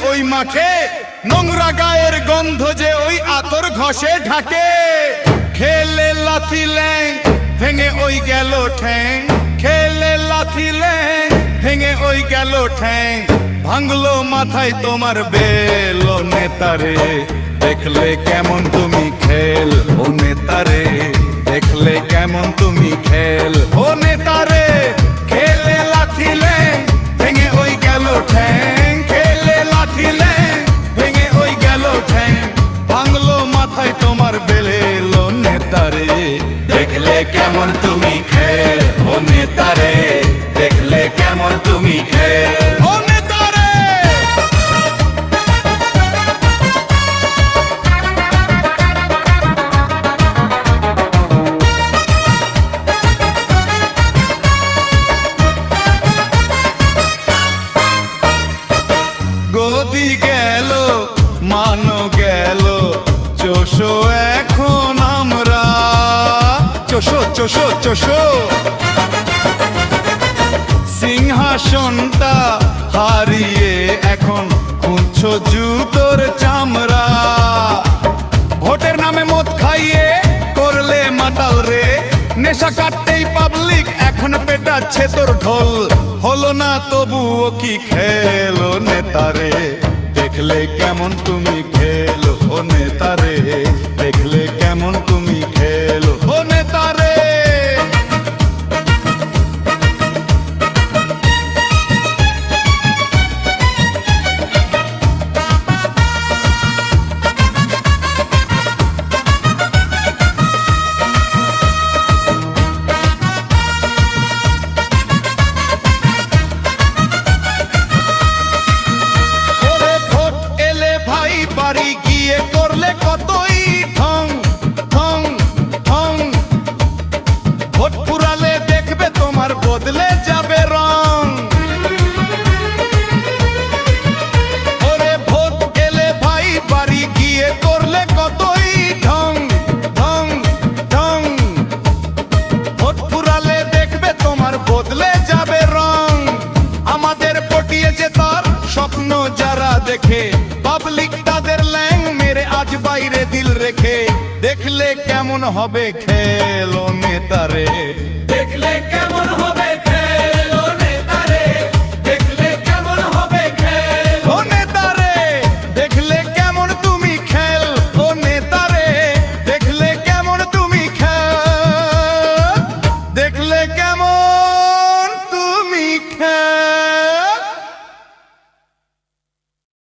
ওই মাঠে, নোংরা গায়ের গন্ধ যে ওই আতর ঘষে ঢাকে। খেলে লাথি ল্যাং ভেঙে ওই গেল ঠ্যাং, খেলে লাথি ল্যাং ভেঙে ওই গেল ঠ্যাং। ভাঙলো মাথায় তোমার বেল ও নেতারে, দেখলে কেমন তুমি খেল ও নেতারে, দেখলে কেমন তুমি খেল ও নেতারে। খেলে লাথি ল্যাং ভেঙে ওই গেল ঠ্যাং, খেলে লাথি ল্যাং ভেঙে ওই গেল ঠ্যাং। ভাঙলো মাথায় তোমার বেল ও নেতারে, দেখলে কেমন তুমি খেল ও নেতারে, দেখলে কেমন তুমি খেল ও নেতারে। গদি গেল মানো গেল চোষো, এখন আমরা চোষো চোষো চোষো। সিংহাসনটা হারিয়ে এখন খুঁজছো জুতোর চামড়া। ভোটের নামে মদ খাইয়ে করলে মাতাল রে, নেশা কাটতেই পাবলিক এখন পেটাচ্ছে তোর ঢোল। হলো না তবুও কি খেলো নেতারে, দেখলে কেমন তুমি খেলো ও নেতারে, দেখলে কেমন তুমি খেলো ও নেতারে। বাড়ি গিয়ে করলে কতই ঠং ঠং ঠং, ভোট পুরালে দেখবে তোমার বদলে যাবে রং। ওরে ভোট এলে ভাই বাড়ি গিয়ে করলে কতই ঠং ঠং ঠং, ভোট পুরালে দেখবে তোমার বদলে যাবে রং। আমাদের পটিয়েছে তার স্বপ্ন যারা দেখে, পাবলিক তাদের ল্যাং মেরে আজ বাইরে দিল রেখে। দেখলে কেমন হবে খেল